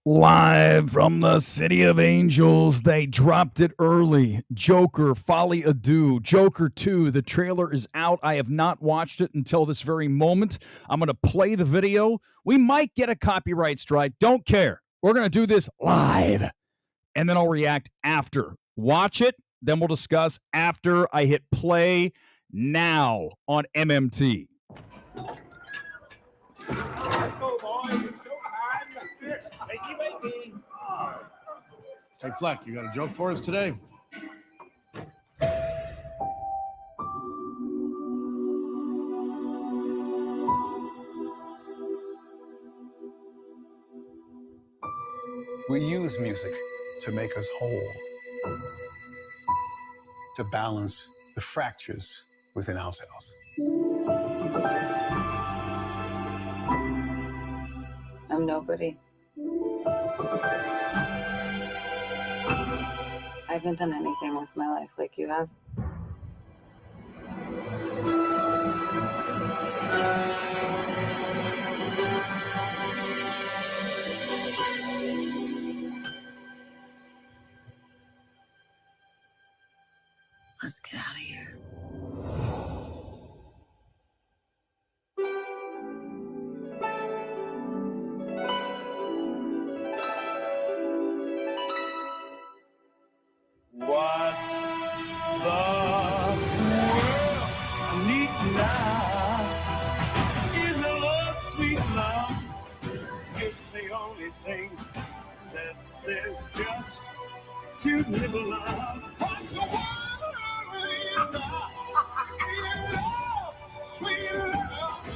Live from the City of Angels, they dropped it early. JokerFolieADeux, Joker 2. The trailer is out. I have not watched it until this very moment. I'm going to play the video. We might get a copyright strike. Don't care. We're going to do this live, and then I'll react after. Watch it, then we'll discuss after I hit play now on MMT. Let's go, boys. It's showtime. Wakey, wakey. Hey, Fleck, you got a joke for us today? We use music to make us whole, to balance the fractures within ourselves. I'm nobody. I haven't done anything with my life like you have. Let's get out of here. What the world needs now is a love, sweet love. It's the only thing that there's just too little love. What the world needs now is love, sweet love.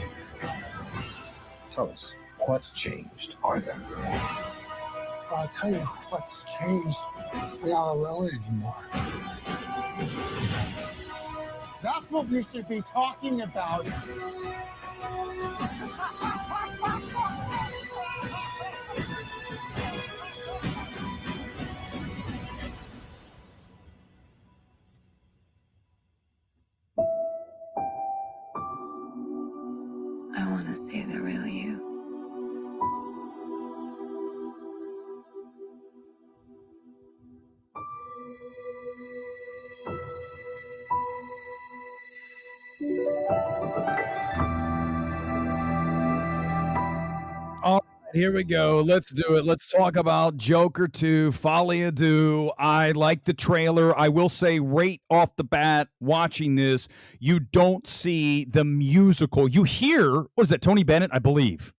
Tell us, what's changed? Are there? I'll tell you what's changed. I'm not alone anymore. That's what we should be talking about. I want to see the real you. All right, here we go. Let's do it. Let's talk about Joker 2, FOLIE I like the trailer. I will say right off the bat, watching this, you don't see the musical. You hear, what is that, Tony Bennett, I believe.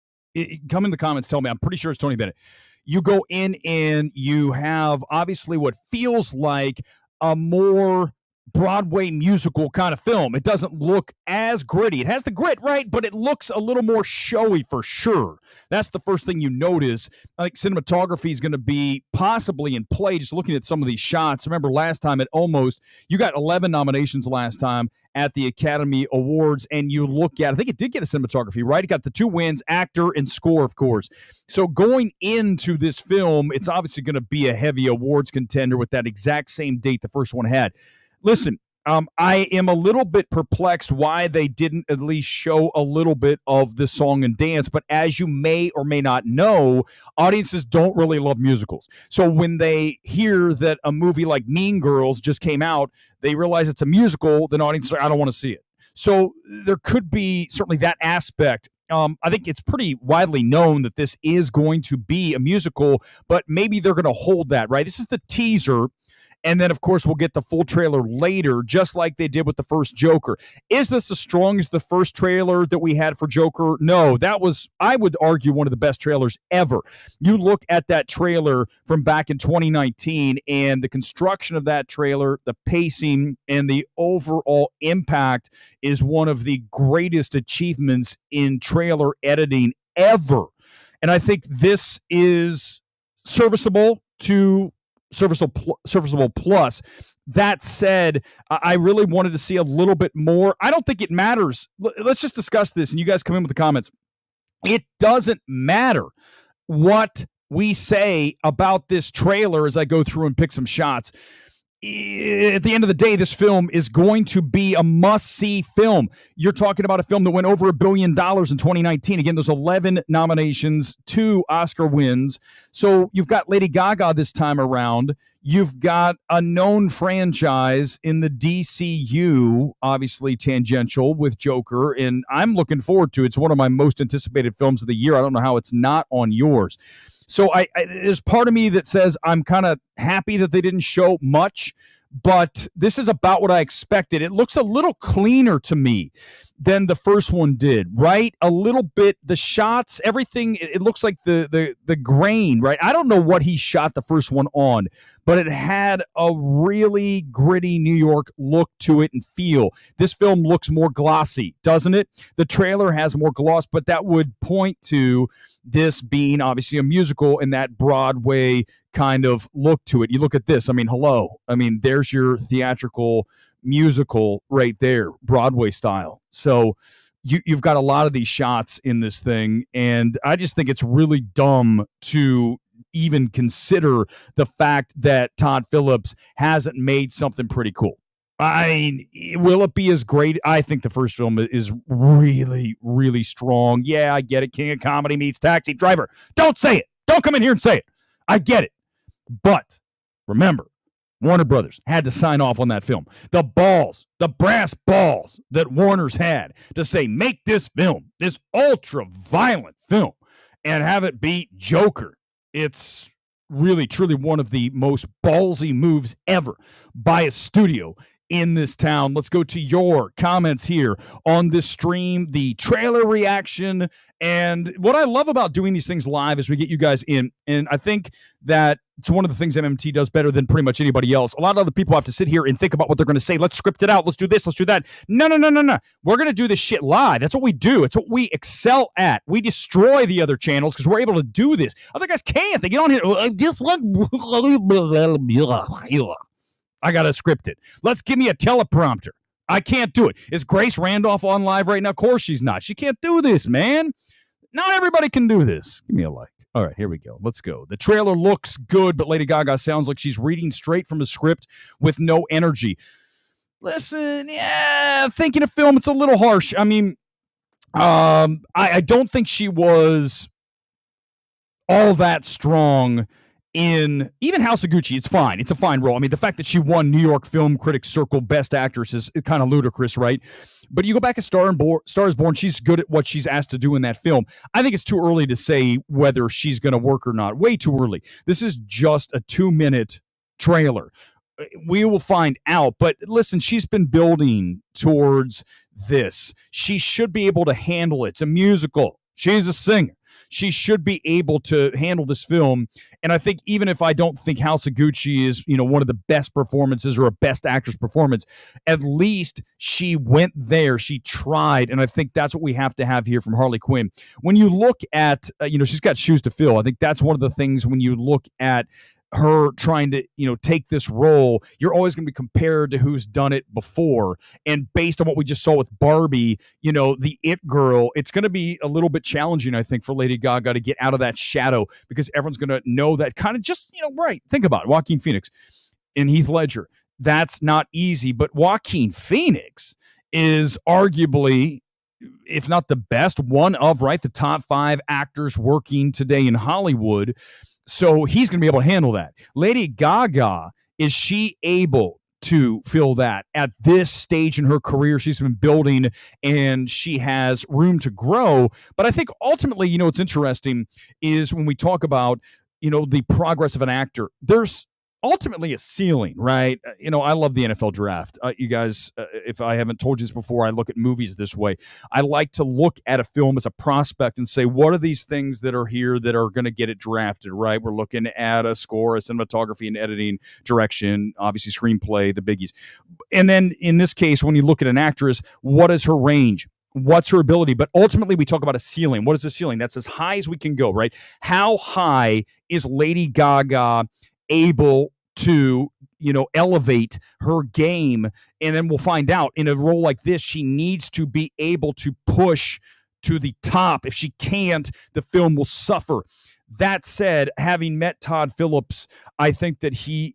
Come in the comments, tell me. I'm pretty sure it's Tony Bennett. You go in and you have obviously what feels like a more Broadway musical kind of film. It doesn't look as gritty. It has the grit, right? But it looks a little more showy for sure. That's the first thing you notice. I think cinematography is going to be possibly in play, just looking at some of these shots. Remember last time you got 11 nominations last time at the Academy Awards, and you look at, I think it did get a cinematography, right? It got the 2 wins, actor and score, of course. So going into this film, it's obviously going to be a heavy awards contender with that exact same date the first one had. Listen, I am a little bit perplexed why they didn't at least show a little bit of the song and dance, but as you may or may not know, audiences don't really love musicals. So when they hear that a movie like Mean Girls just came out, they realize it's a musical, then audiences are like, I don't want to see it. So there could be certainly that aspect. I think it's pretty widely known that this is going to be a musical, but maybe they're going to hold that, right? This is the teaser. And then, of course, we'll get the full trailer later, just like they did with the first Joker. Is this as strong as the first trailer that we had for Joker? No, that was, I would argue, one of the best trailers ever. You look at that trailer from back in 2019, and the construction of that trailer, the pacing, and the overall impact is one of the greatest achievements in trailer editing ever. And I think this is serviceable plus. That said, I really wanted to see a little bit more. I don't think it matters. Let's just discuss this, and you guys come in with the comments. It doesn't matter what we say about this trailer as I go through and pick some shots. at the end of the day, this film is going to be a must-see film. You're talking about a film that went over $1 billion in 2019. Again, there's 11 nominations, 2 Oscar wins. So you've got Lady Gaga this time around. You've got a known franchise in the DCU, obviously tangential with Joker, and I'm looking forward to it. It's one of my most anticipated films of the year. I don't know how it's not on yours. So I there's part of me that says I'm kind of happy that they didn't show much, but this is about what I expected. It looks a little cleaner to me than the first one did, right? A little bit, the shots, everything, it looks like the grain, right? I don't know what he shot the first one on, but it had a really gritty New York look to it and feel. This film looks more glossy, doesn't it? The trailer has more gloss, but that would point to this being obviously a musical and that Broadway kind of look to it. You look at this, I mean, hello. I mean, there's your theatrical musical right there, Broadway style. So you've got a lot of these shots in this thing, and I just think it's really dumb to even consider the fact that Todd Phillips hasn't made something pretty cool. I mean, will it be as great? I think the first film is really, really strong. Yeah, I get it. King of Comedy meets Taxi Driver. Don't say it. Don't come in here and say it. I get it. But remember, Warner Brothers had to sign off on that film. The balls, the brass balls that Warner's had to say, make this film, this ultra-violent film, and have it beat Joker. It's really, truly one of the most ballsy moves ever by a studio in this town. Let's go to your comments here on this stream, the trailer reaction. And what I love about doing these things live is we get you guys in. And I think that it's one of the things MMT does better than pretty much anybody else. A lot of other people have to sit here and think about what they're going to say. Let's script it out. Let's do this. Let's do that. No. We're going to do this shit live. That's what we do. It's what we excel at. We destroy the other channels because we're able to do this. Other guys can't. They get on here. I got to script it. Let's give me a teleprompter. I can't do it. Is Grace Randolph on live right now? Of course she's not. She can't do this, man. Not everybody can do this. Give me a like. All right, here we go. Let's go. The trailer looks good, but Lady Gaga sounds like she's reading straight from a script with no energy. Listen, yeah, thinking of film, it's a little harsh. I mean, I don't think she was all that strong in even House of Gucci. It's fine. It's a fine role. I mean, the fact that she won New York Film Critics Circle Best Actress is kind of ludicrous, right? But you go back to Star is Born, she's good at what she's asked to do in that film. I think it's too early to say whether she's going to work or not. Way too early. This is just a 2-minute trailer. We will find out. But listen, she's been building towards this. She should be able to handle it. It's a musical. She's a singer. She should be able to handle this film. And I think even if I don't think House of Gucci is, one of the best performances or a best actress performance, at least she went there. She tried. And I think that's what we have to have here from Harley Quinn. When you look at, she's got shoes to fill. I think that's one of the things when you look at her trying to, take this role, you're always going to be compared to who's done it before. And based on what we just saw with Barbie, the It Girl, it's going to be a little bit challenging, I think, for Lady Gaga to get out of that shadow because everyone's going to know that kind of just, right. Think about it. Joaquin Phoenix and Heath Ledger. That's not easy, but Joaquin Phoenix is arguably, if not the best, one of, the top 5 actors working today in Hollywood. So he's going to be able to handle that. Lady Gaga, is she able to fill that at this stage in her career? She's been building and she has room to grow. But I think ultimately, what's interesting is when we talk about, the progress of an actor, there's ultimately a ceiling, right? I love the NFL draft. You guys, if I haven't told you this before, I look at movies this way. I like to look at a film as a prospect and say, what are these things that are here that are going to get it drafted, right? We're looking at a score, a cinematography and editing, direction, obviously screenplay, the biggies. And then in this case, when you look at an actress, what is her range? What's her ability? But ultimately, we talk about a ceiling. What is the ceiling? That's as high as we can go, right? How high is Lady Gaga able to, elevate her game? And then we'll find out in a role like this, she needs to be able to push to the top. If she can't, the film will suffer. That said, having met Todd Phillips, I think that he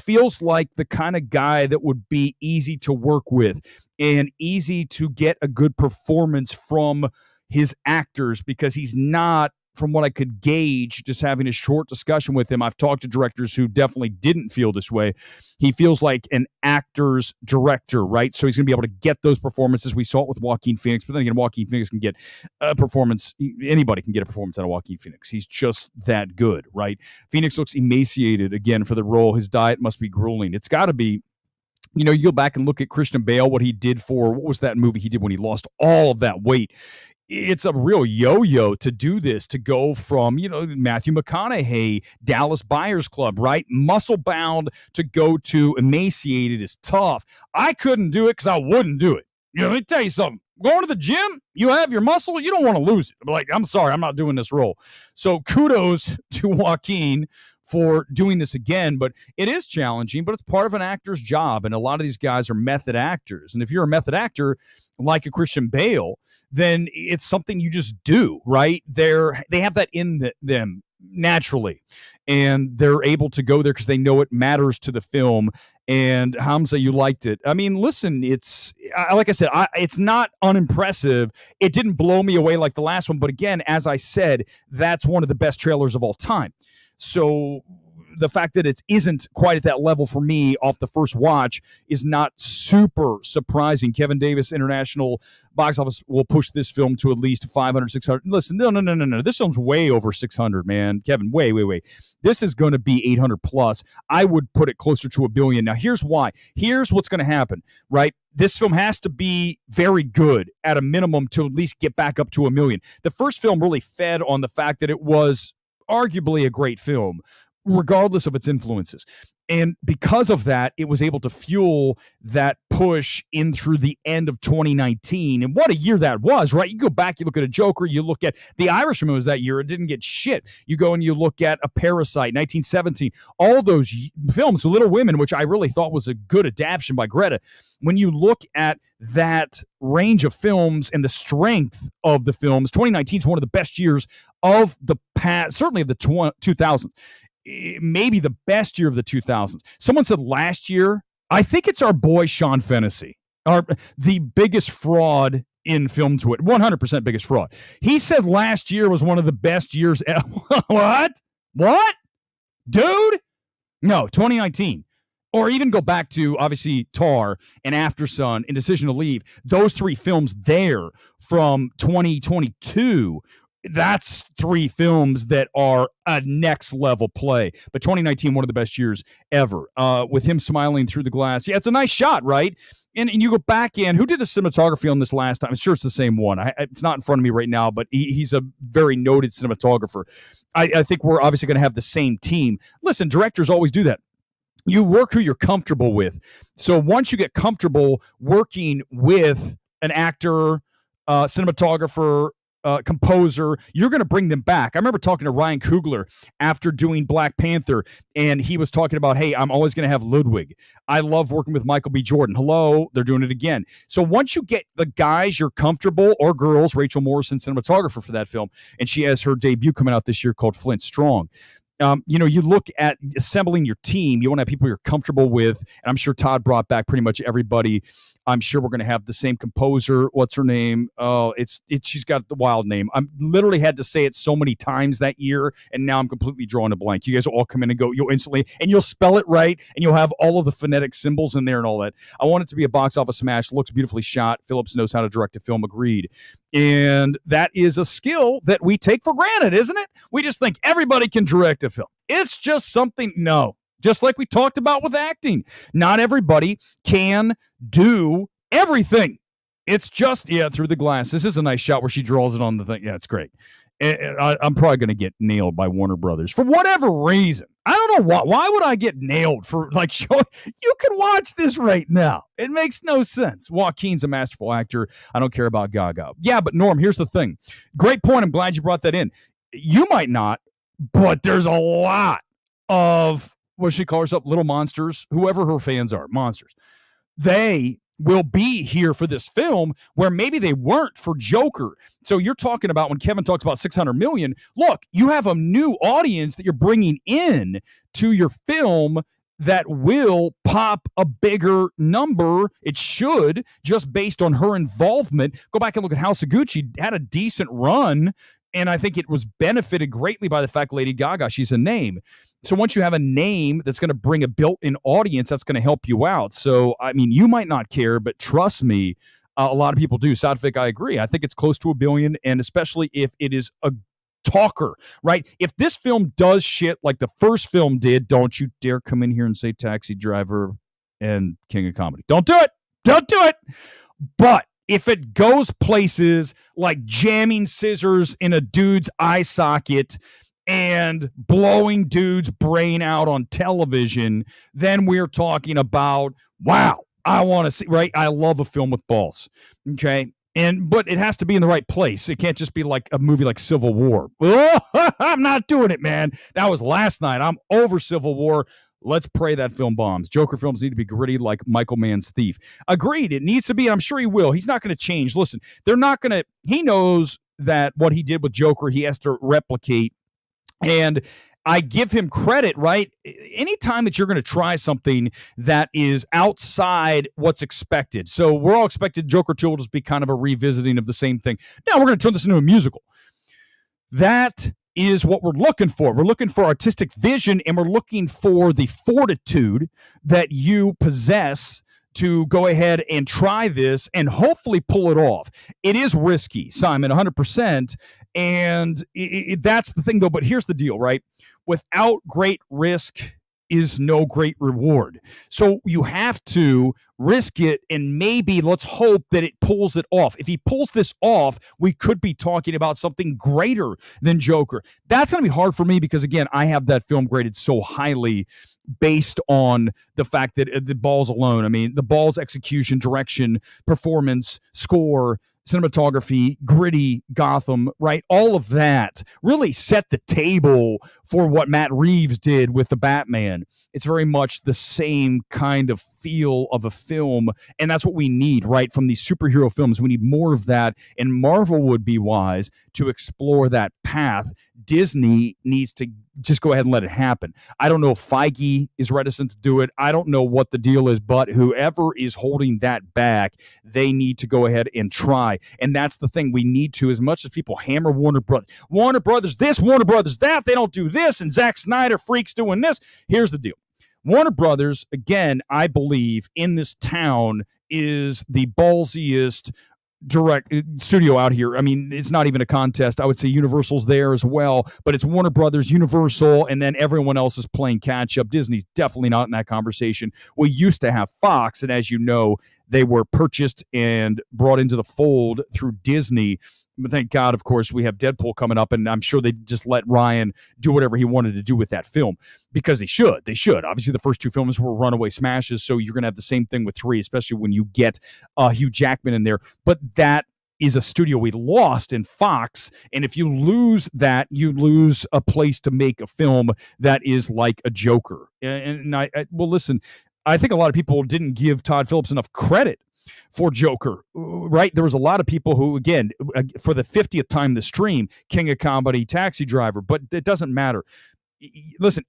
feels like the kind of guy that would be easy to work with and easy to get a good performance from his actors, because he's not, from what I could gauge, just having a short discussion with him. I've talked to directors who definitely didn't feel this way. He feels like an actor's director, right? So he's going to be able to get those performances. We saw it with Joaquin Phoenix, but then again, Joaquin Phoenix can get a performance. Anybody can get a performance out of Joaquin Phoenix. He's just that good, right? Phoenix looks emaciated again for the role. His diet must be grueling. It's got to be. You go back and look at Christian Bale, what he did for, what was that movie he did when he lost all of that weight? It's a real yo-yo to do this, to go from, Matthew McConaughey, Dallas Buyers Club, right? Muscle bound to go to emaciated is tough. I couldn't do it because I wouldn't do it. Let me tell you something. Going to the gym, you have your muscle, you don't want to lose it. Like, I'm sorry, I'm not doing this role. So kudos to Joaquin for doing this again, but it is challenging, but it's part of an actor's job. And a lot of these guys are method actors. And if you're a method actor like a Christian Bale, then it's something you just do, right? They have that in them naturally, and they're able to go there because they know it matters to the film. And Hamza, you liked it. I mean, listen, like I said, it's not unimpressive. It didn't blow me away like the last one, but again, as I said, that's one of the best trailers of all time. So the fact that it isn't quite at that level for me off the first watch is not super surprising. Kevin Davis International Box Office will push this film to at least 500, 600. Listen, no. This film's way over 600, man. Kevin, way. This is going to be 800 plus. I would put it closer to $1 billion. Now, here's why. Here's what's going to happen, right? This film has to be very good at a minimum to at least get back up to $1 million. The first film really fed on the fact that it was arguably a great film, regardless of its influences. And because of that, it was able to fuel that push in through the end of 2019. And what a year that was, right? You go back, you look at a Joker, you look at The Irishman was that year. It didn't get shit. You go and you look at A Parasite, 1917, all those films, Little Women, which I really thought was a good adaptation by Greta. When you look at that range of films and the strength of the films, 2019 is one of the best years of the past, certainly of the 2000s. Maybe the best year of the 2000s. Someone said last year, I think it's our boy Sean Fennessy, the biggest fraud in film Twitter, 100% biggest fraud. He said last year was one of the best years ever. What? Dude? No, 2019. Or even go back to, obviously, Tar and After Sun and Decision to Leave. Those three films there from 2022, that's three films that are a next level play. But 2019, one of the best years ever, with him smiling through the glass. Yeah, it's a nice shot, right? And you go back in, who did the cinematography on this last time? I'm sure it's the same one. It's not in front of me right now, but he's a very noted cinematographer. I think we're obviously going to have the same team. Listen, directors always do that. You work who you're comfortable with. So once you get comfortable working with an actor, cinematographer, composer, you're going to bring them back. I remember talking to Ryan Coogler after doing Black Panther, and he was talking about, hey, I'm always going to have Ludwig. I love working with Michael B. Jordan. Hello, they're doing it again. So once you get the guys you're comfortable, or girls, Rachel Morrison, cinematographer for that film, and she has her debut coming out this year called Flint Strong. You look at assembling your team. You want to have people you're comfortable with. And I'm sure Todd brought back pretty much everybody. I'm sure we're going to have the same composer. What's her name? Oh, she's got the wild name. I literally had to say it so many times that year, and now I'm completely drawing a blank. You guys will all come in and go, you'll instantly, and you'll spell it right, and you'll have all of the phonetic symbols in there and all that. I want it to be a box office smash. Looks beautifully shot. Phillips knows how to direct a film. Agreed. And that is a skill that we take for granted, isn't it? We just think everybody can direct a film. It's just something. No. Just like we talked about with acting. Not everybody can do everything. It's just, through the glass. This is a nice shot where she draws it on the thing. Yeah, it's great. I'm probably going to get nailed by Warner Brothers for whatever reason. I don't know why. Why would I get nailed for showing? You can watch this right now. It makes no sense. Joaquin's a masterful actor. I don't care about Gaga. Yeah, but Norm, here's the thing. Great point. I'm glad you brought that in. You might not, but there's a lot of, what she calls herself, little monsters, whoever her fans are, monsters. They will be here for this film where maybe they weren't for Joker. So you're talking about when Kevin talks about 600 million, look, you have a new audience that you're bringing in to your film that will pop a bigger number. It should, just based on her involvement. Go back and look at House of Gucci. Had a decent run, and I think it was benefited greatly by the fact Lady Gaga, she's a name. So once you have a name that's going to bring a built-in audience, that's going to help you out. So, I mean, you might not care, but trust me, a lot of people do. Sadvik, I agree. I think it's close to $1 billion, and especially if it is a talker, right? If this film does shit like the first film did, don't you dare come in here and say Taxi Driver and King of Comedy. Don't do it. Don't do it. But if it goes places like jamming scissors in a dude's eye socket and blowing dude's brain out on television, then we're talking about, wow, I want to see, right? I love a film with balls. Okay. But it has to be in the right place. It can't just be like a movie like Civil War. I'm not doing it, man. That was last night. I'm over Civil War. Let's pray that film bombs. Joker films need to be gritty like Michael Mann's Thief. Agreed. It needs to be. I'm sure he will. He's not going to change. Listen, they're not going to. He knows that what he did with Joker, he has to replicate. And I give him credit, right? Anytime that you're going to try something that is outside what's expected. So we're all expected Joker 2 will just be kind of a revisiting of the same thing. Now we're going to turn this into a musical. That is what we're looking for. We're looking for artistic vision, and we're looking for the fortitude that you possess to go ahead and try this and hopefully pull it off. It is risky, Simon, 100%. And that's the thing, though. But here's the deal, right? Without great risk is no great reward. So you have to risk it, and maybe let's hope that it pulls it off. If he pulls this off, we could be talking about something greater than Joker. That's going to be hard for me because, again, I have that film graded so highly based on the fact that the balls alone. I mean, the balls, execution, direction, performance, score, cinematography, gritty Gotham, right? All of that really set the table for what Matt Reeves did with the Batman. It's very much the same kind of feel of a film, and that's what we need, right? From these superhero films, we need more of that, and Marvel would be wise to explore that path. Disney needs to just go ahead and let it happen. I don't know if Feige is reticent to do it. I don't know what the deal is, but whoever is holding that back, they need to go ahead and try. And that's the thing. We need to, as much as people hammer Warner Brothers this, Warner Brothers that, they don't do this, and Zack Snyder freaks doing this. Here's the deal. Warner Brothers, again, I believe in this town is the ballsiest direct studio out here. I mean, it's not even a contest. I would say Universal's there as well, but it's Warner Brothers, Universal, and then everyone else is playing catch up. Disney's definitely not in that conversation. We used to have Fox, and as you know, they were purchased and brought into the fold through Disney. But thank God, of course, we have Deadpool coming up, and I'm sure they just let Ryan do whatever he wanted to do with that film because they should. They should. Obviously, the first two films were runaway smashes, so you're going to have the same thing with 3, especially when you get Hugh Jackman in there. But that is a studio we lost in Fox, and if you lose that, you lose a place to make a film that is like a Joker. And well, listen, I think a lot of people didn't give Todd Phillips enough credit for Joker, right? There was a lot of people who, again, for the 50th time this stream, King of Comedy, Taxi Driver, but it doesn't matter. Listen,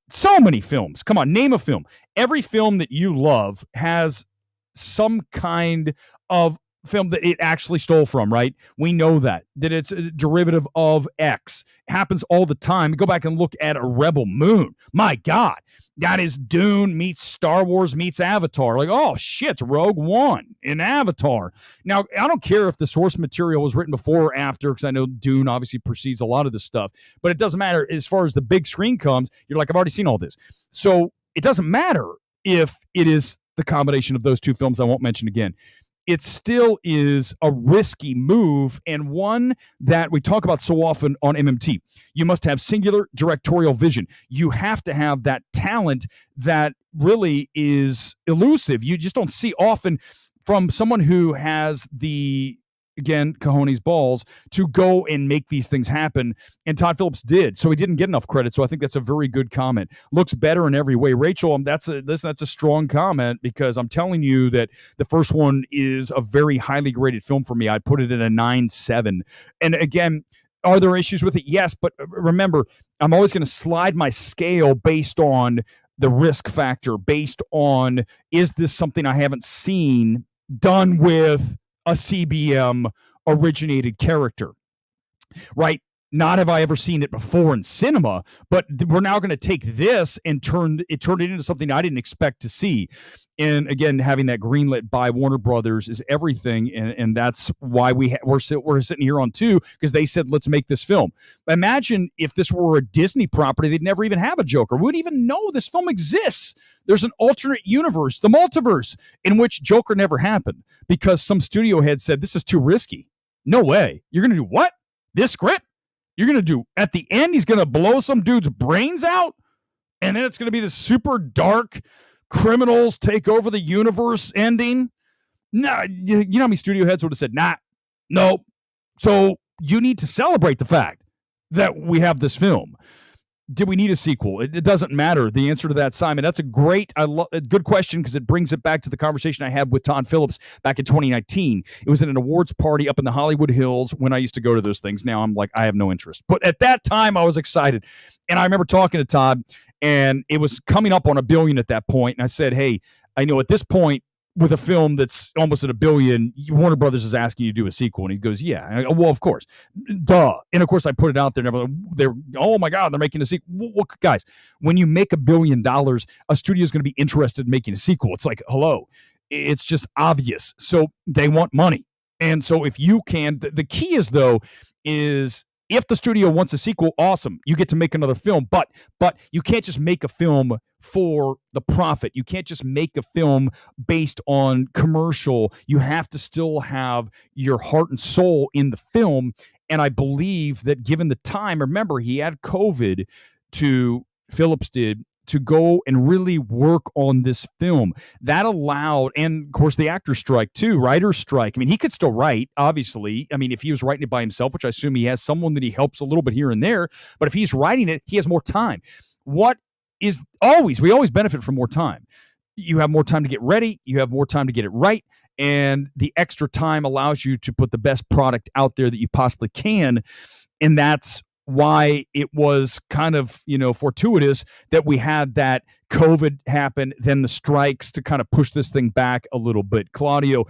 so many films. Come on, name a film. Every film that you love has some kind of film that it actually stole from, right? We know that it's a derivative of X. It happens all the time. Go back and look at a Rebel Moon. My God, that is Dune meets Star Wars meets Avatar. Like, oh shit, it's Rogue One in Avatar. Now, I don't care if the source material was written before or after, because I know Dune obviously precedes a lot of this stuff, but it doesn't matter. As far as the big screen comes, you're like, I've already seen all this. So it doesn't matter if it is the combination of those two films I won't mention again. It still is a risky move, and one that we talk about so often on MMT. You must have singular directorial vision. You have to have that talent that really is elusive. You just don't see often from someone who has the again, cojones balls to go and make these things happen. And Todd Phillips did. So he didn't get enough credit. So I think that's a very good comment. Looks better in every way. Rachel, that's a strong comment, because I'm telling you that the first one is a very highly graded film for me. I'd put it at a 9.7. And again, are there issues with it? Yes. But remember, I'm always going to slide my scale based on the risk factor, based on, is this something I haven't seen done with a CBM originated character, right? Not have I ever seen it before in cinema, but we're now going to take this and turn it into something I didn't expect to see. And again, having that greenlit by Warner Brothers is everything, and that's why we're sitting here on 2, because they said, let's make this film. Imagine if this were a Disney property, they'd never even have a Joker. We wouldn't even know this film exists. There's an alternate universe, the multiverse, in which Joker never happened because some studio head said, this is too risky. No way. You're going to do what? This script? You're going to do, at the end, he's going to blow some dude's brains out, and then it's going to be this super dark criminals take over the universe ending? No, you know how many studio heads would have said, nah, no. So you need to celebrate the fact that we have this film. Did we need a sequel? It doesn't matter. The answer to that, Simon, that's a good question, because it brings it back to the conversation I had with Todd Phillips back in 2019. It was at an awards party up in the Hollywood Hills when I used to go to those things. Now I'm like, I have no interest. But at that time, I was excited. And I remember talking to Todd, and it was coming up on $1 billion at that point. And I said, hey, I know at this point, with a film that's almost at $1 billion, Warner Brothers is asking you to do a sequel. And he goes, yeah. And I go, well, of course. Duh. And of course, I put it out there. They're oh my God, they're making a sequel. Well, guys, when you make $1 billion, a studio is going to be interested in making a sequel. It's like, hello. It's just obvious. So they want money. And so if you can, the key is, though, is if the studio wants a sequel, awesome. You get to make another film. But you can't just make a film for the profit. You can't just make a film based on commercial. You have to still have your heart and soul in the film. And I believe that given the time, remember, he had COVID, Phillips did, to go and really work on this film. That allowed, and of course the actor strike too, writer's strike. I mean, he could still write, obviously. I mean, if he was writing it by himself, which I assume he has someone that he helps a little bit here and there, but if he's writing it, he has more time. We always benefit from more time. You have more time to get ready. You have more time to get it right. And the extra time allows you to put the best product out there that you possibly can. And that's why it was kind of, fortuitous that we had that COVID happen, then the strikes to kind of push this thing back a little bit. Claudio,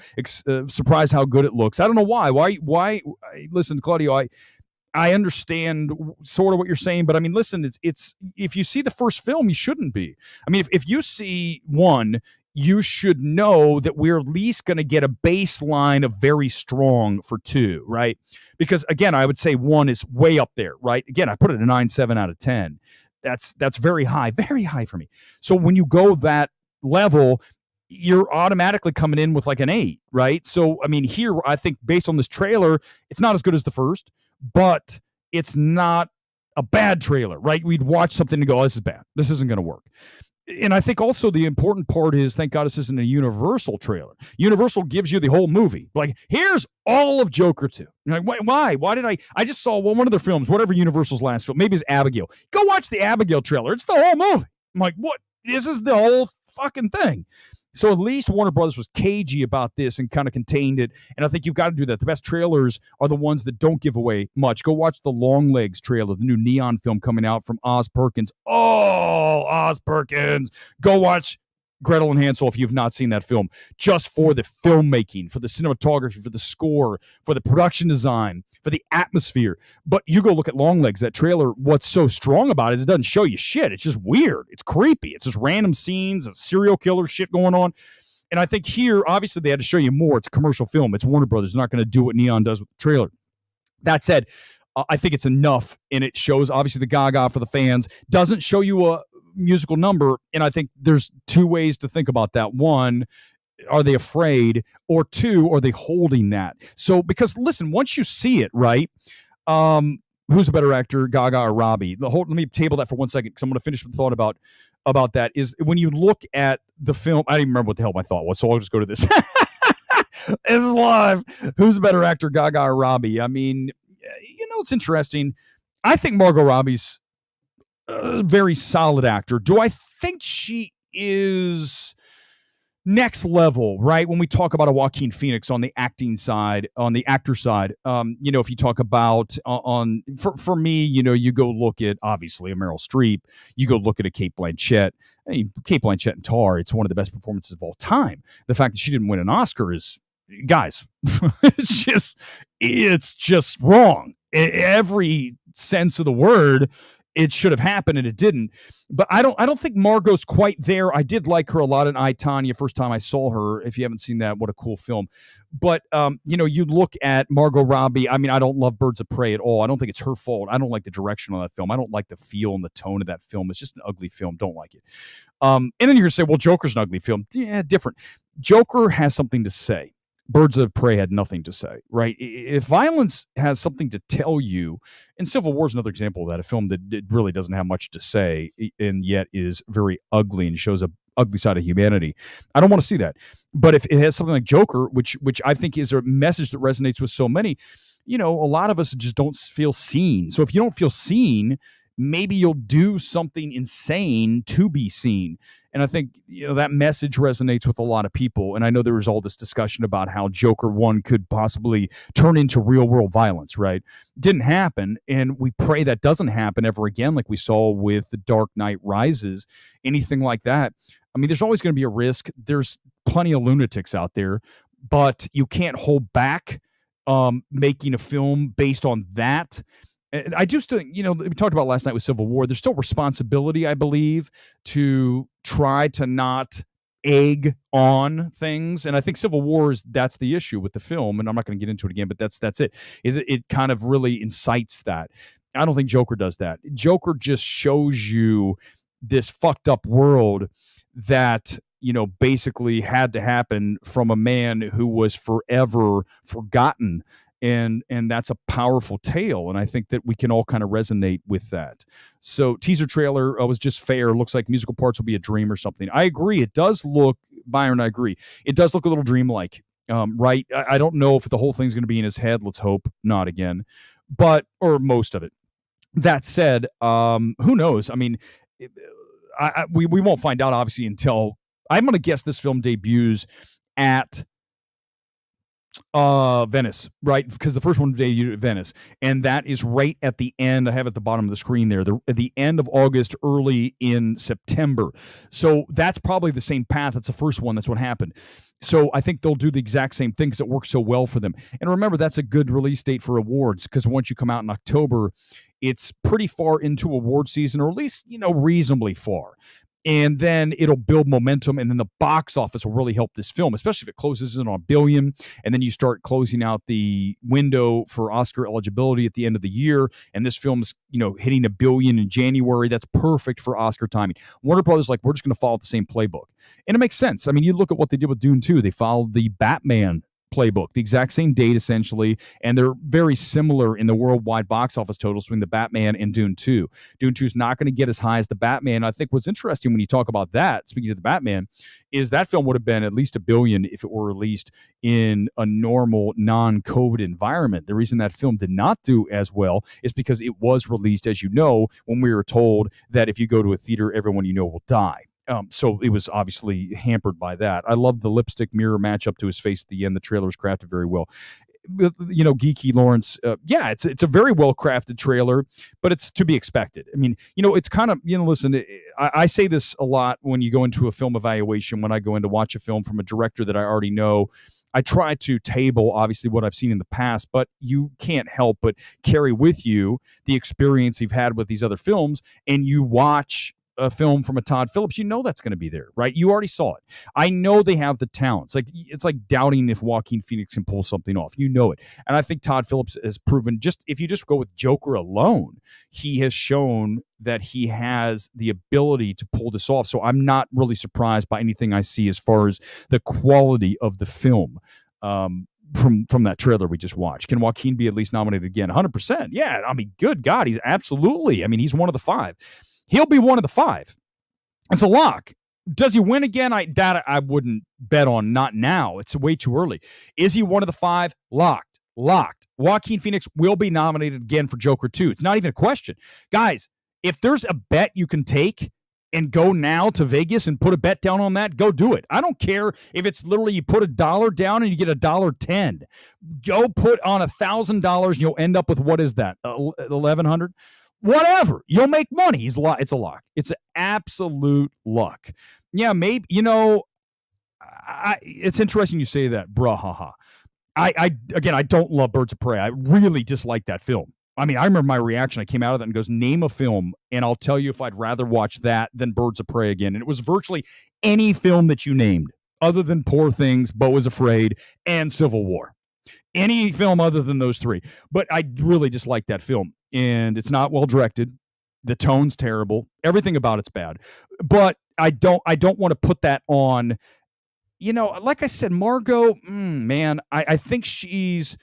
surprised how good it looks. I don't know why. Why? Listen, Claudio, I understand sort of what you're saying, but I mean, listen, it's if you see the first film, you shouldn't be. I mean, if you see one, you should know that we're at least going to get a baseline of very strong for 2, right? Because again, I would say 1 is way up there, right? Again, I put it a 9.7 out of 10. That's very high for me. So when you go that level, you're automatically coming in with like an 8, right? So, I mean, here, I think based on this trailer, it's not as good as the first, but it's not a bad trailer, right? We'd watch something and go, oh, this is bad. This isn't going to work. And I think also the important part is, thank God this isn't a Universal trailer. Universal gives you the whole movie. Like, here's all of Joker 2. You're like, why? Why did I just saw one of their films, whatever Universal's last film, maybe it's Abigail. Go watch the Abigail trailer. It's the whole movie. I'm like, what? This is the whole fucking thing. So at least Warner Brothers was cagey about this and kind of contained it. And I think you've got to do that. The best trailers are the ones that don't give away much. Go watch the Long Legs trailer, the new Neon film coming out from Oz Perkins. Oh, Oz Perkins. Go watch Gretel and Hansel if you've not seen that film, just for the filmmaking, for the cinematography, for the score, for the production design, for the atmosphere. But you go look at Longlegs, that trailer, what's so strong about it is it doesn't show you shit. It's just weird. It's creepy. It's just random scenes of serial killer shit going on. And I think here, obviously, they had to show you more. It's a commercial film. It's Warner Brothers. They're not going to do what Neon does with the trailer. That said, I think it's enough, and it shows, obviously, the Gaga for the fans. Doesn't show you a musical number, and I think there's two ways to think about that. One, are they afraid? Or two, are they holding that? So, because, listen, once you see it, right, who's a better actor, Gaga or Robbie? Let me table that for 1 second, because I'm going to finish with the thought about that, is when you look at the film, I don't even remember what the hell my thought was, so I'll just go to this. It's live. Who's a better actor, Gaga or Robbie? I mean, it's interesting. I think Margot Robbie's a very solid actor. Do I think she is next level, right? When we talk about a Joaquin Phoenix on the acting side, on the actor side, if you talk about for me, you go look at obviously a Meryl Streep, you go look at a Cate Blanchett. I mean, Cate Blanchett in Tar, it's one of the best performances of all time. The fact that she didn't win an Oscar is, guys, it's just wrong. In every sense of the word, it should have happened and it didn't. But I don't think Margot's quite there. I did like her a lot in I, Tonya, first time I saw her. If you haven't seen that, what a cool film. But you look at Margot Robbie. I mean, I don't love Birds of Prey at all. I don't think it's her fault. I don't like the direction on that film. I don't like the feel and the tone of that film. It's just an ugly film. Don't like it. And then you're gonna say, well, Joker's an ugly film. Yeah, different. Joker has something to say. Birds of Prey had nothing to say, right? If violence has something to tell you, and Civil War is another example of that, a film that really doesn't have much to say and yet is very ugly and shows a ugly side of humanity. I don't want to see that. But if it has something like Joker, which I think is a message that resonates with so many, a lot of us just don't feel seen. So if you don't feel seen, maybe you'll do something insane to be seen. And I think, that message resonates with a lot of people. And I know there was all this discussion about how Joker 1 could possibly turn into real world violence, right? Didn't happen. And we pray that doesn't happen ever again, like we saw with The Dark Knight Rises, anything like that. I mean, there's always going to be a risk. There's plenty of lunatics out there, but you can't hold back making a film based on that. I do still, we talked about last night with Civil War. There's still responsibility, I believe, to try to not egg on things. And I think Civil War that's the issue with the film. And I'm not going to get into it again, but that's it. It kind of really incites that. I don't think Joker does that. Joker just shows you this fucked up world that, basically had to happen from a man who was forever forgotten. And that's a powerful tale, and I think that we can all kind of resonate with that. So teaser trailer was just fair. Looks like musical parts will be a dream or something. I agree. It does look, Byron, I agree. It does look a little dreamlike, right? I don't know if the whole thing's going to be in his head. Let's hope not again, or most of it. That said, who knows? I mean, we won't find out, obviously, until, I'm going to guess this film debuts at Venice, right? Because the first one debuted at Venice, and that is right at the end. I have it at the bottom of the screen there. At the end of August, early in September. So that's probably the same path. That's the first one. That's what happened. So I think they'll do the exact same thing because it works so well for them. And remember, that's a good release date for awards, because once you come out in October, it's pretty far into award season, or at least, reasonably far. And then it'll build momentum, and then the box office will really help this film, especially if it closes in on $1 billion, and then you start closing out the window for Oscar eligibility at the end of the year, and this film's, hitting $1 billion in January. That's perfect for Oscar timing. Warner Brothers, we're just going to follow the same playbook. And it makes sense. I mean, you look at what they did with Dune 2. They followed the Batman playbook, the exact same date essentially, and they're very similar in the worldwide box office totals between the Batman and Dune 2. Dune 2 is not going to get as high as the Batman. I think what's interesting when you talk about that, speaking of the Batman, is that film would have been at least $1 billion if it were released in a normal non-COVID environment. The reason that film did not do as well is because it was released, as you know, when we were told that if you go to a theater, everyone will die. So it was obviously hampered by that. I love the lipstick mirror matchup to his face at the end. The trailer is crafted very well. Geeky Lawrence, it's a very well crafted trailer, but it's to be expected. I mean, it's kind of, listen, I say this a lot when you go into a film evaluation, when I go in to watch a film from a director that I already know. I try to table, obviously, what I've seen in the past, but you can't help but carry with you the experience you've had with these other films, and you watch a film from a Todd Phillips, that's going to be there, right? You already saw it. I know they have the talents. It's like doubting if Joaquin Phoenix can pull something off. You know it. And I think Todd Phillips has proven, if you just go with Joker alone, he has shown that he has the ability to pull this off. So I'm not really surprised by anything I see as far as the quality of the film. From that trailer we just watched. Can Joaquin be at least nominated again? 100%. Yeah. I mean, good God, he's absolutely. I mean, he's one of the 5. He'll be one of the 5. It's a lock. Does he win again? I wouldn't bet on. Not now. It's way too early. Is he one of the 5? Locked. Joaquin Phoenix will be nominated again for Joker 2. It's not even a question. Guys, if there's a bet you can take and go now to Vegas and put a bet down on that, go do it. I don't care if it's literally you put $1 down and you get $1.10. Go put on $1,000 and you'll end up with, what is that, 1,100? Whatever. You'll make money. It's a lock. It's an absolute luck. Yeah, maybe, it's interesting you say that, bruh. I don't love Birds of Prey. I really dislike that film. I mean, I remember my reaction. I came out of that and goes, name a film, and I'll tell you if I'd rather watch that than Birds of Prey again. And it was virtually any film that you named, other than Poor Things, Beau is Afraid, and Civil War. Any film other than those 3. But I really dislike that film, and it's not well directed. The tone's terrible. Everything about it's bad. But I don't want to put that on. Like I said, Margot, man, I think she's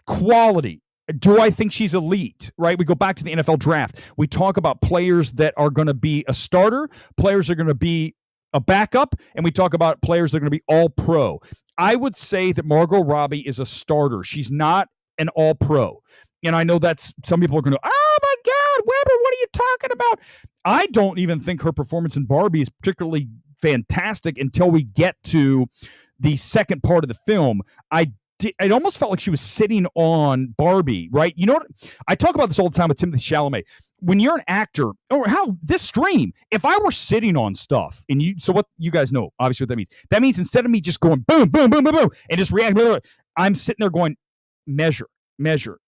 quality. Do I think she's elite, right? We go back to the NFL draft. We talk about players that are going to be a starter, players are going to be a backup, and we talk about players that are going to be all pro. I would say that Margot Robbie is a starter. She's not an all pro. And I know that's, some people are going to, oh my God, Weber, what are you talking about? I don't even think her performance in Barbie is particularly fantastic until we get to the second part of the film. It almost felt like she was sitting on Barbie, right? You know what? I talk about this all the time with Timothée Chalamet. When you're an actor, or how this stream, if I were sitting on stuff, and so what you guys know, obviously what that means. That means instead of me just going boom, boom, boom, boom, boom, and just react, blah, blah, blah, I'm sitting there going, measure,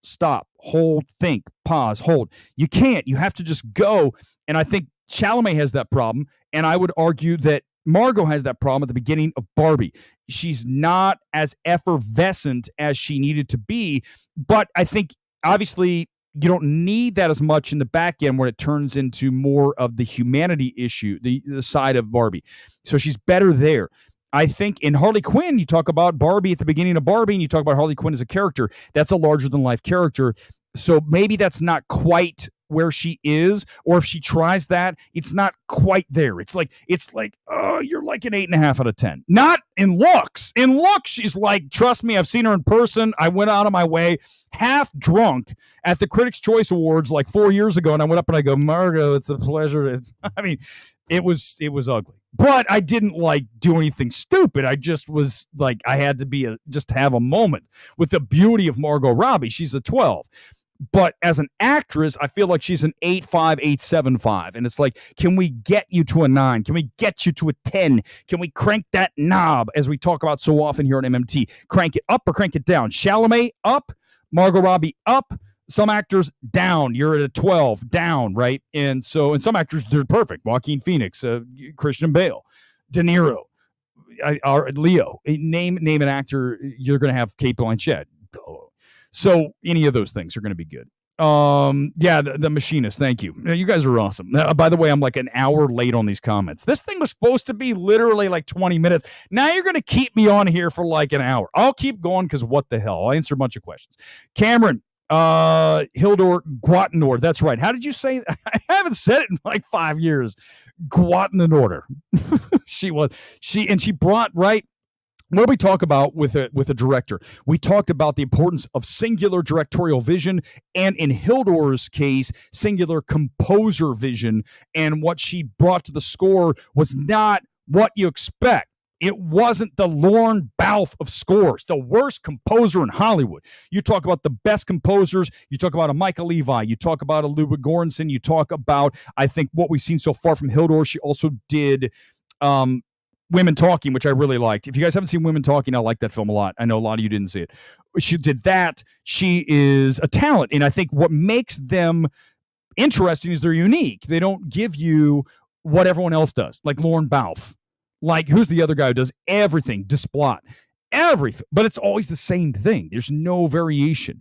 stop, hold, think, pause, hold. You can't. You have to just go. And I think Chalamet has that problem, and I would argue that Margot has that problem at the beginning of Barbie. She's not as effervescent as she needed to be, but I think obviously you don't need that as much in the back end when it turns into more of the humanity issue, the side of Barbie. So she's better there. I think in Harley Quinn, you talk about Barbie at the beginning of Barbie, and you talk about Harley Quinn as a character. That's a larger-than-life character. So maybe that's not quite where she is, or if she tries that, it's not quite there. It's like, oh, you're like an 8.5 out of 10. Not in looks. In looks, she's like, trust me, I've seen her in person. I went out of my way, half drunk at the Critics' Choice Awards like 4 years ago, and I went up and I go, Margot, it's a pleasure. I mean, it was ugly. But I didn't like do anything stupid. I just was like, I had to just have a moment with the beauty of Margot Robbie. She's a 12. But as an actress, I feel like she's an 8.5, 8.75. And it's like, can we get you to a 9? Can we get you to a 10? Can we crank that knob, as we talk about so often here on MMT? Crank it up or crank it down? Chalamet up, Margot Robbie up, some actors down. You're at a 12, down, right? And so, and some actors, they're perfect. Joaquin Phoenix, Christian Bale, De Niro, Leo. Name an actor, you're going to have Cate Blanchett. So any of those things are going to be good. Yeah, the Machinist. Thank you. You guys are awesome. By the way, I'm like an hour late on these comments. This thing was supposed to be literally like 20 minutes. Now you're going to keep me on here for like an hour. I'll keep going because what the hell? I'll answer a bunch of questions. Cameron, Hildor Guatenor. That's right. How did you say that? I haven't said it in like 5 years. Guatenor. She brought, right? What do we talk about with a director? We talked about the importance of singular directorial vision, and in Hildor's case, singular composer vision. And what she brought to the score was not what you expect. It wasn't the Lorne Balfe of scores, the worst composer in Hollywood. You talk about the best composers. You talk about a Michael Levi. You talk about a Ludwig Göransson. You talk about, I think, what we've seen so far from Hildor. She also did Women Talking, which I really liked. If you guys haven't seen Women Talking, I like that film a lot. I know a lot of you didn't see it. She did that. She is a talent. And I think what makes them interesting is they're unique. They don't give you what everyone else does, like Lorne Balfe. Like, who's the other guy who does everything? Desplat. Everything. But it's always the same thing. There's no variation.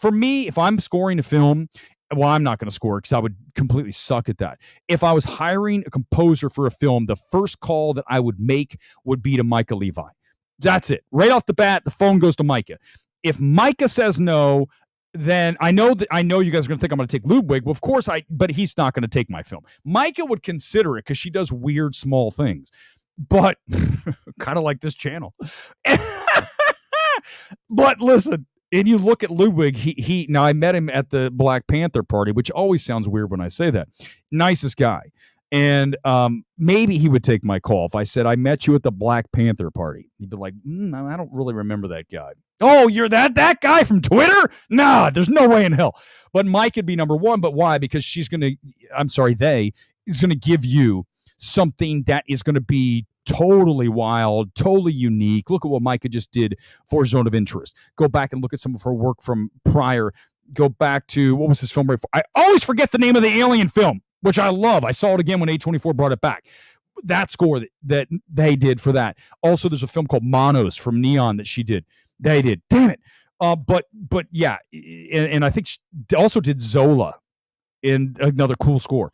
For me, if I'm scoring a film, well, I'm not going to score because I would completely suck at that. If I was hiring a composer for a film, the first call that I would make would be to Micah Levi. That's it. Right off the bat, the phone goes to Micah. If Micah says no, then I know you guys are going to think I'm going to take Ludwig. Well, of course but he's not going to take my film. Micah would consider it because she does weird small things, but kind of like this channel. But listen, and you look at Ludwig, he now I met him at the Black Panther party, which always sounds weird when I say that. Nicest guy. And maybe he would take my call if I said, I met you at the Black Panther party. He'd be like, I don't really remember that guy. Oh, you're that guy from Twitter? Nah, there's no way in hell. But Mike could be number one. But why? Because is going to give you something that is going to be totally wild, totally unique. Look at what Micah just did for Zone of Interest. Go back and look at some of her work from prior. Go back to, what was his film right before? I always forget the name of the alien film, which I love. I saw it again when A24 brought it back. That score that they did for that. Also, there's a film called Monos from Neon that she did. They did. Damn it. But yeah, and I think she also did Zola in another cool score.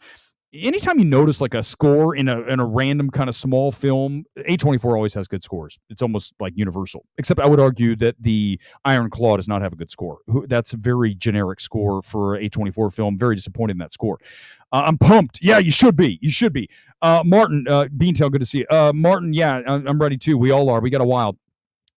Anytime you notice like a score in a random kind of small film, A24 always has good scores. It's almost like universal. Except I would argue that the Iron Claw does not have a good score. That's a very generic score for a A24 film. Very disappointed in that score. I'm pumped. Yeah, you should be. You should be. Martin, Beantail, good to see you. Martin, yeah, I'm ready too. We all are. We got a while.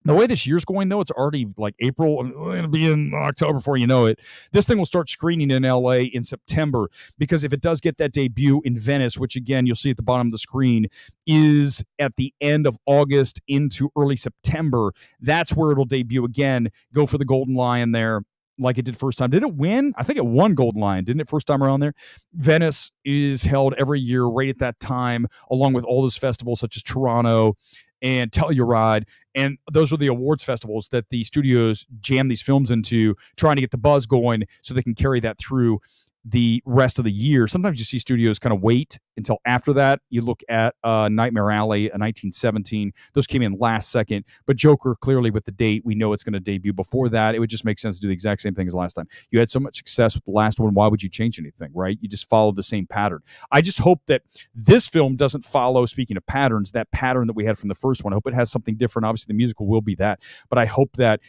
The way this year's going, though, it's already like April. It'll be in October before you know it. This thing will start screening in LA in September, because if it does get that debut in Venice, which, again, you'll see at the bottom of the screen, is at the end of August into early September, that's where it'll debut again. Go for the Golden Lion there, like it did first time. Did it win? I think it won Golden Lion, didn't it, first time around there? Venice is held every year right at that time, along with all those festivals such as Toronto and Telluride. And those are the awards festivals that the studios jam these films into, trying to get the buzz going so they can carry that through the rest of the year. Sometimes you see studios kind of wait until after that. You look at Nightmare Alley, 1917. Those came in last second. But Joker, clearly with the date, we know it's going to debut before that. It would just make sense to do the exact same thing as last time. You had so much success with the last one. Why would you change anything, right? You just followed the same pattern. I just hope that this film doesn't follow, speaking of patterns, that pattern that we had from the first one. I hope it has something different. Obviously, the musical will be that. But I hope that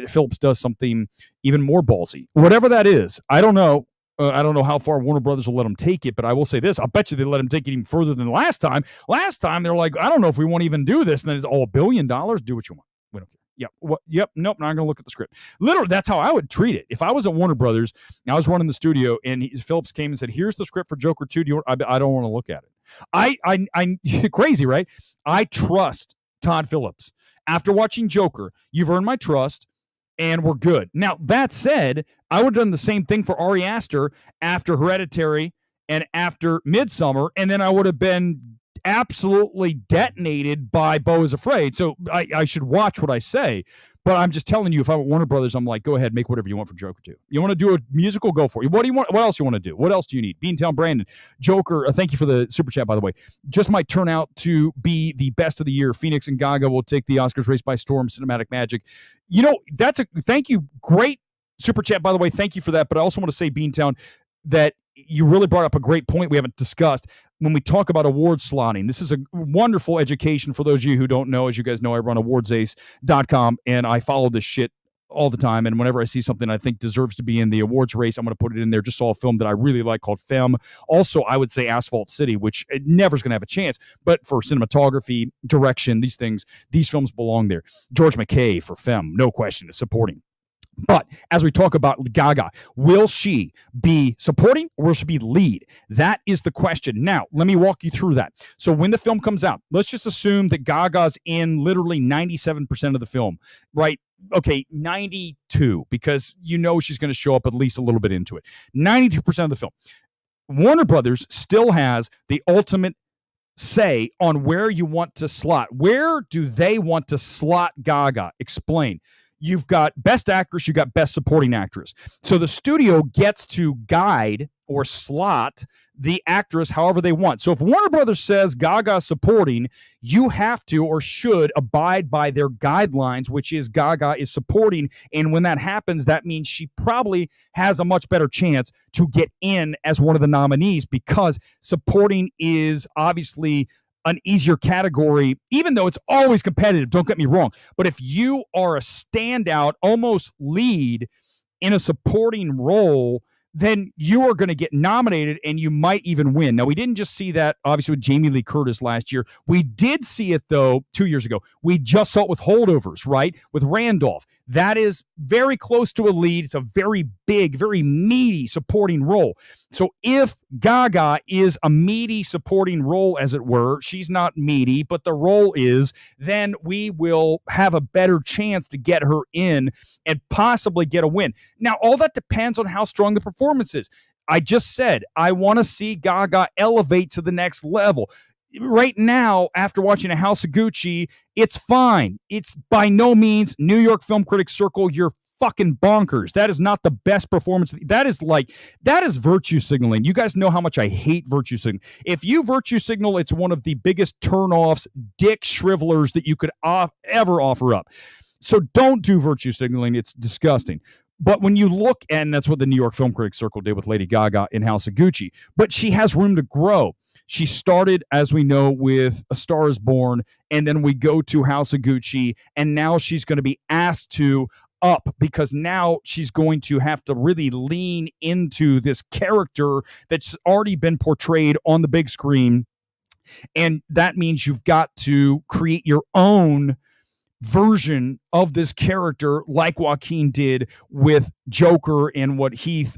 Phillips does something even more ballsy. Whatever that is, I don't know. I don't know how far Warner Brothers will let them take it, but I will say this. I'll bet you they let them take it even further than last time. Last time, they're like, I don't know if we won't even do this. And then it's $1 billion. Do what you want. We don't care. Yep. What? Yep. Nope. Not going to look at the script. Literally, that's how I would treat it. If I was at Warner Brothers and I was running the studio and Phillips came and said, here's the script for Joker 2. I don't want to look at it. I crazy, right? I trust Todd Phillips. After watching Joker, you've earned my trust. And we're good. Now, that said, I would have done the same thing for Ari Aster after Hereditary and after Midsommar, and then I would have been absolutely detonated by Beau is Afraid. So I should watch what I say. But I'm just telling you, if I'm at Warner Brothers, I'm like, go ahead, make whatever you want for Joker 2. You want to do a musical? Go for it. What do you want? What else you want to do? What else do you need? Beantown Brandon, Joker, thank you for the super chat, by the way. Just might turn out to be the best of the year. Phoenix and Gaga will take the Oscars race by storm. Cinematic magic. You know, thank you. Great super chat, by the way. Thank you for that. But I also want to say, Beantown, that you really brought up a great point we haven't discussed when we talk about award slotting. This is a wonderful education for those of you who don't know. As you guys know, I run awardsace.com, and I follow this shit all the time. And whenever I see something I think deserves to be in the awards race, I'm going to put it in there. Just saw a film that I really like called Femme. Also, I would say Asphalt City, which it never's going to have a chance. But for cinematography, direction, these things, these films belong there. George McKay for Femme, no question, is supporting. But as we talk about Gaga, will she be supporting or will she be lead? That is the question. Now, let me walk you through that. So when the film comes out, let's just assume that Gaga's in literally 97% of the film, right? Okay, 92, because you know she's going to show up at least a little bit into it. 92% of the film. Warner Brothers still has the ultimate say on where you want to slot. Where do they want to slot Gaga? Explain. You've got best actress, you've got best supporting actress. So the studio gets to guide or slot the actress however they want. So if Warner Brothers says Gaga supporting, you have to or should abide by their guidelines, which is Gaga is supporting. And when that happens, that means she probably has a much better chance to get in as one of the nominees, because supporting is obviously an easier category, even though it's always competitive, don't get me wrong. But if you are a standout, almost lead, in a supporting role, then you are going to get nominated and you might even win. Now, we didn't just see that, obviously, with Jamie Lee Curtis last year. We did see it, though, 2 years ago. We just saw it with Holdovers, right? With Randolph. That is very close to a lead. It's a very big, very meaty supporting role. So if Gaga is a meaty supporting role, as it were, she's not meaty, but the role is, then we will have a better chance to get her in and possibly get a win. Now, all that depends on how strong the performance is. I just said, I want to see Gaga elevate to the next level. Right now, after watching A House of Gucci, it's fine. It's by no means New York Film Critics Circle. You're fucking bonkers. That is not the best performance. That is virtue signaling. You guys know how much I hate virtue signaling. If you virtue signal, it's one of the biggest turnoffs, dick shrivelers that you could ever offer up. So don't do virtue signaling. It's disgusting. But when you look, and that's what the New York Film Critics Circle did with Lady Gaga in House of Gucci, but she has room to grow. She started, as we know, with A Star is Born, and then we go to House of Gucci, and now she's going to be asked to up because now she's going to have to really lean into this character that's already been portrayed on the big screen. And that means you've got to create your own version of this character like Joaquin did with Joker and what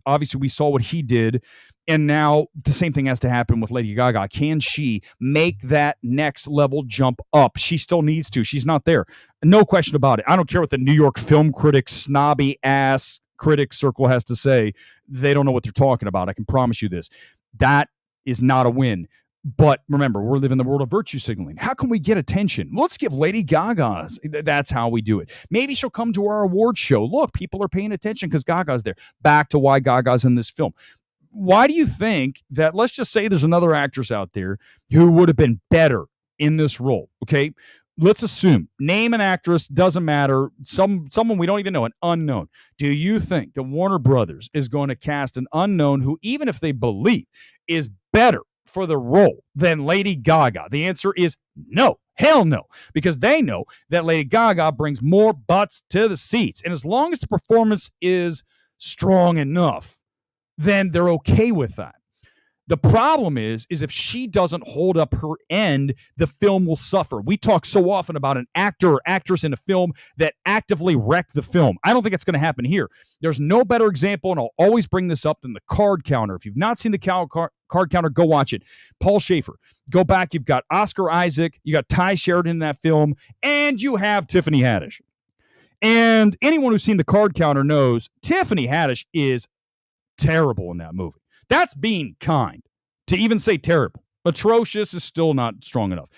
obviously we saw what he did. And now the same thing has to happen with Lady Gaga. Can she make that next level jump up? She still needs to. She's not there. No question about it. I don't care what the New York Film Critics snobby ass critic circle has to say. They don't know what they're talking about. I can promise you this. That is not a win. But remember, we're living in the world of virtue signaling. How can we get attention? Let's give Lady Gaga's. That's how we do it. Maybe she'll come to our award show. Look, people are paying attention because Gaga's there. Back to why Gaga's in this film. Why do you think that, let's just say there's another actress out there who would have been better in this role, okay? Let's assume, name an actress, doesn't matter, someone we don't even know, an unknown. Do you think that Warner Brothers is going to cast an unknown who, even if they believe, is better for the role than Lady Gaga? The answer is no. Hell no. Because they know that Lady Gaga brings more butts to the seats. And as long as the performance is strong enough, then they're okay with that. The problem is if she doesn't hold up her end, the film will suffer. We talk so often about an actor or actress in a film that actively wreck the film. I don't think it's going to happen here. There's no better example, and I'll always bring this up, than the card counter. If you've not seen the card counter, go watch it. Paul Schaefer. Go back. You've got Oscar Isaac. You got Ty Sheridan in that film, and you have Tiffany Haddish. And anyone who's seen the card counter knows Tiffany Haddish is terrible in that movie. That's being kind. To even say terrible. Atrocious is still not strong enough.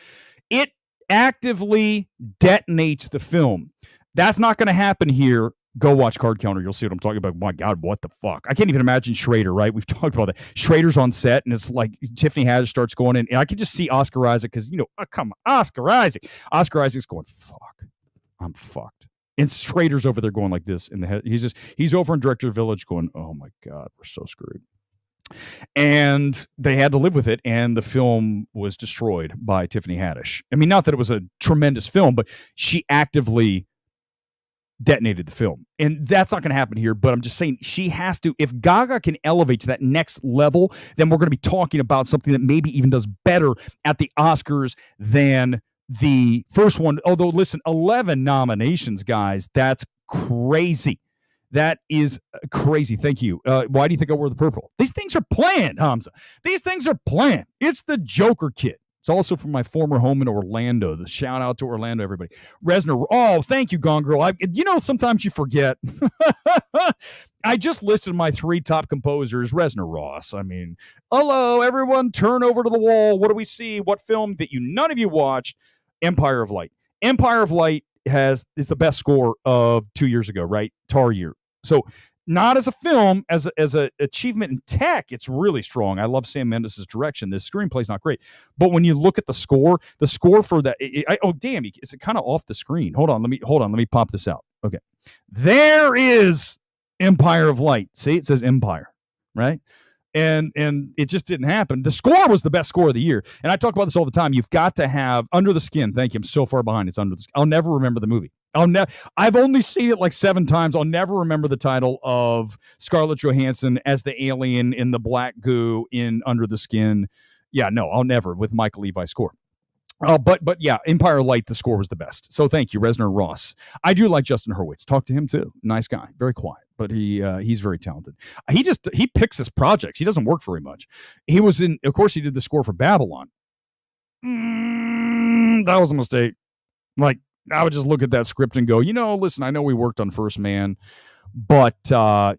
It actively detonates the film. That's not going to happen here. Go watch Card Counter. You'll see what I'm talking about. My God, what the fuck? I can't even imagine Schrader, right? We've talked about that. Schrader's on set, and it's like Tiffany Haddish starts going in, and I can just see Oscar Isaac because, come on, Oscar Isaac. Oscar Isaac's going, fuck, I'm fucked. And Schrader's over there going like this in the head. He's over in Director Village going, oh my God, we're so screwed. And they had to live with it, and the film was destroyed by Tiffany Haddish. I mean, not that it was a tremendous film, but she actively detonated the film. And that's not going to happen here, but I'm just saying she has to. If Gaga can elevate to that next level, then we're going to be talking about something that maybe even does better at the Oscars than the first one. Although, listen, 11 nominations, guys. That's crazy. That is crazy. Thank you. Why do you think I wore the purple? These things are planned, Hamza. These things are planned. It's the Joker kit. It's also from my former home in Orlando. The shout out to Orlando, everybody. Resner. Oh, thank you, Gone Girl. Sometimes you forget. I just listed my 3 top composers. Resner Ross. I mean, hello, everyone. Turn over to the wall. What do we see? What film that none of you watched? Empire of Light. Empire of Light is the best score of 2 years ago, right? Tar Year. So not as a film, as a achievement in tech, it's really strong. I love Sam Mendes' direction. The screenplay's not great. But when you look at the score for that, is it kind of off the screen? Hold on, let me pop this out. Okay. There is Empire of Light. See, it says Empire, right? And it just didn't happen. The score was the best score of the year. And I talk about this all the time. You've got to have Under the Skin. Thank you. I'm so far behind. It's Under the Skin. I'll never remember the movie. I've only seen it like 7 times. I'll never remember the title of Scarlett Johansson as the alien in the black goo in Under the Skin. Yeah, no, I'll never with Michael Levi score. But yeah, Empire Light, the score was the best. So thank you, Resner Ross. I do like Justin Hurwitz. Talk to him too. Nice guy, very quiet, but he's very talented. He picks his projects. He doesn't work very much. Of course, he did the score for Babylon. That was a mistake. Like, I would just look at that script and go, listen, I know we worked on First Man, but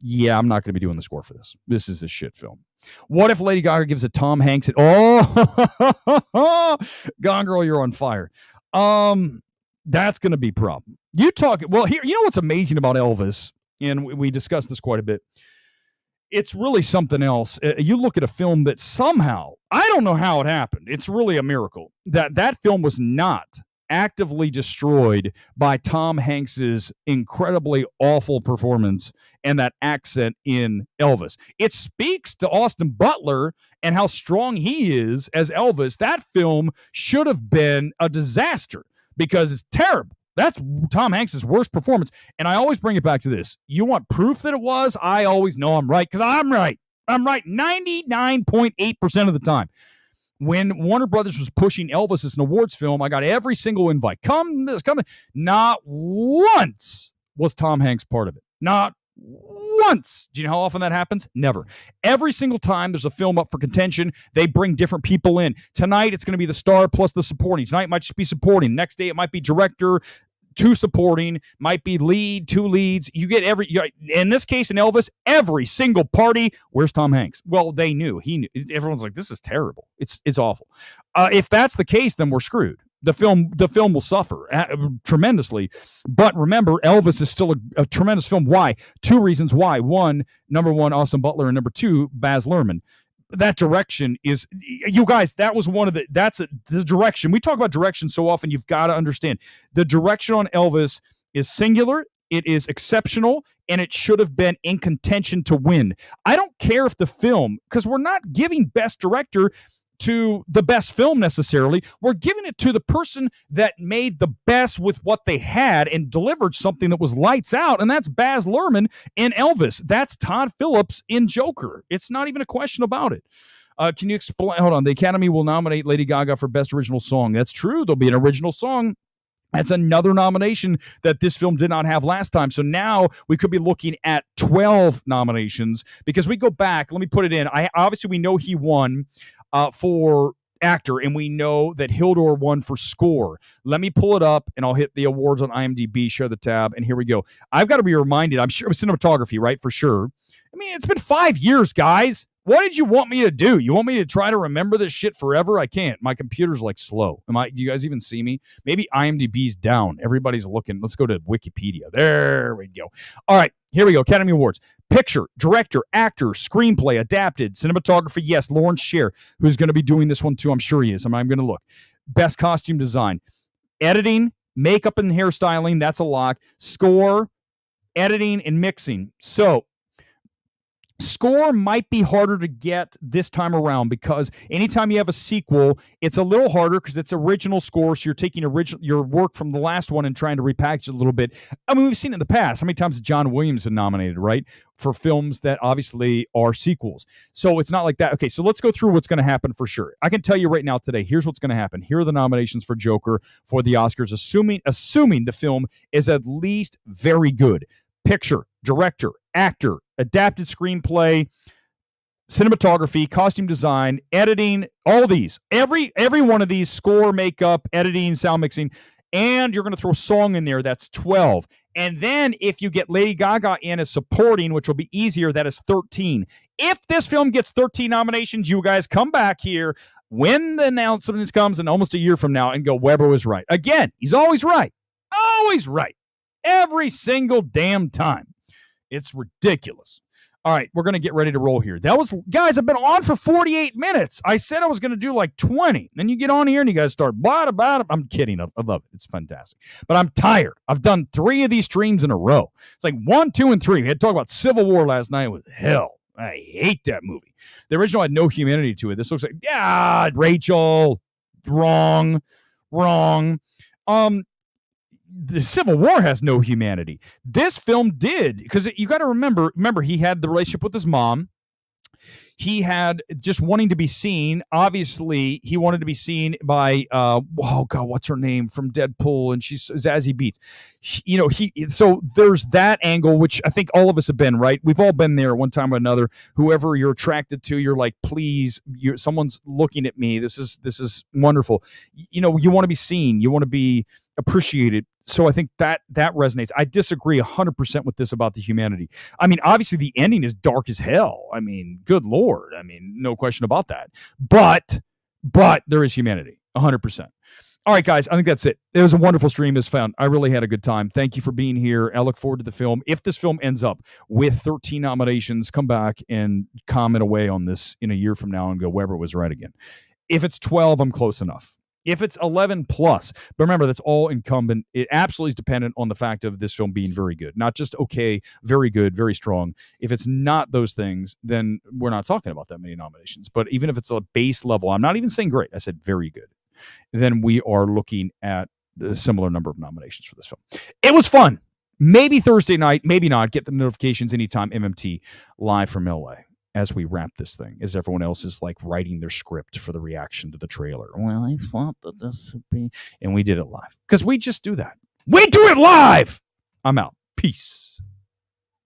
yeah, I'm not going to be doing the score for this. This is a shit film. What if Lady Gaga gives it Tom Hanks? Gone Girl, you're on fire. That's going to be a problem. Well, here, what's amazing about Elvis, and we discussed this quite a bit. It's really something else. You look at a film that somehow, I don't know how it happened. It's really a miracle that film was not actively destroyed by Tom Hanks's incredibly awful performance and that accent in Elvis. It speaks to Austin Butler and how strong he is as Elvis. That film should have been a disaster because it's terrible. That's Tom Hanks's worst performance. And I always bring it back to this. You want proof that it was? I always know I'm right because I'm right. I'm right 99.8% of the time. When Warner Brothers was pushing Elvis as an awards film, I got every single invite. Come. Not once was Tom Hanks part of it. Not once. Do you know how often that happens? Never. Every single time there's a film up for contention, they bring different people in. Tonight, it's going to be the star plus the supporting. Tonight, it might just be supporting. Next day, it might be director, 2 supporting, might be lead, 2 leads. You get in this case, in Elvis, every single party, where's Tom Hanks? Well, they knew. He knew. Everyone's like, this is terrible. It's awful. If that's the case, then we're screwed. The film will suffer tremendously. But remember, Elvis is still a tremendous film. Why? 2 reasons why. Number one, Austin Butler, and number 2, Baz Luhrmann. That direction is, you guys, that was the direction. We talk about direction so often, you've got to understand. The direction on Elvis is singular, it is exceptional, and it should have been in contention to win. I don't care if the film, because we're not giving best director to the best film necessarily. We're giving it to the person that made the best with what they had and delivered something that was lights out, and that's Baz Luhrmann in Elvis. That's Todd Phillips in Joker. It's not even a question about it. Can you explain? Hold on. The Academy will nominate Lady Gaga for Best Original Song. That's true. There'll be an original song. That's another nomination that this film did not have last time. So now we could be looking at 12 nominations because we go back. Let me put it in. Obviously, we know he won for actor, and we know that Hildur won for score. Let me pull it up, and I'll hit the awards on IMDb, share the tab, and here we go. I've got to be reminded. I'm sure it was cinematography, right? For sure. I mean, it's been 5 years, guys. What did you want me to do? You want me to try to remember this shit forever? I can't. My computer's like slow. Do you guys even see me? Maybe IMDb's down. Everybody's looking. Let's go to Wikipedia. There we go. All right, here we go. Academy Awards. Picture, director, actor, screenplay, adapted, cinematography. Yes, Lawrence Sher, who's going to be doing this one too. I'm sure he is. I'm going to look. Best costume design. Editing, makeup and hairstyling. That's a lock. Score, editing, and mixing. So, score might be harder to get this time around because anytime you have a sequel, it's a little harder because it's original score. So you're taking your work from the last one and trying to repackage it a little bit. I mean, we've seen it in the past. How many times has John Williams been nominated, right? For films that obviously are sequels. So it's not like that. Okay, so let's go through what's going to happen for sure. I can tell you right now today, here's what's going to happen. Here are the nominations for Joker for the Oscars, assuming the film is at least very good. Picture, director, actor, adapted screenplay, cinematography, costume design, editing, all these. Every one of these, score, makeup, editing, sound mixing, and you're going to throw song in there. That's 12. And then if you get Lady Gaga in as supporting, which will be easier, that is 13. If this film gets 13 nominations, you guys come back here when the announcement comes in almost a year from now and go, Weber was right. Again, he's always right. Always right. Every single damn time. It's ridiculous. All right, we're going to get ready to roll here. Guys, I've been on for 48 minutes. I said I was going to do like 20. Then you get on here and you guys start blah, blah, blah. I'm kidding. I love it. It's fantastic. But I'm tired. I've done 3 of these streams in a row. It's like 1, 2, and 3. We had to talk about Civil War last night. It was hell. I hate that movie. The original had no humanity to it. This looks like, Rachel, wrong. the Civil War has no humanity. This film did, because you got to remember, he had the relationship with his mom. He had just wanting to be seen. Obviously, he wanted to be seen by oh god, what's her name from Deadpool, and she's Zazie Beetz. So there's that angle, which I think all of us have been, right? We've all been there one time or another. Whoever you're attracted to, you're like, please, someone's looking at me. This is wonderful. You want to be seen. You want to be appreciated. So I think that resonates. I disagree 100% with this about the humanity. I mean, obviously the ending is dark as hell. I mean, good Lord. I mean, no question about that. But there is humanity, 100%. All right, guys, I think that's it. It was a wonderful stream as found. I really had a good time. Thank you for being here. I look forward to the film. If this film ends up with 13 nominations, come back and comment away on this in a year from now and go, Weber was right again. If it's 12, I'm close enough. If it's 11 plus, but remember, that's all incumbent. It absolutely is dependent on the fact of this film being very good, not just okay, very good, very strong. If it's not those things, then we're not talking about that many nominations. But even if it's a base level, I'm not even saying great. I said very good. Then we are looking at a similar number of nominations for this film. It was fun. Maybe Thursday night, maybe not. Get the notifications anytime MMT live from LA. As we wrap this thing, as everyone else is like writing their script for the reaction to the trailer. Well, I thought that this would be, and we did it live because we just do that. We do it live. I'm out. Peace.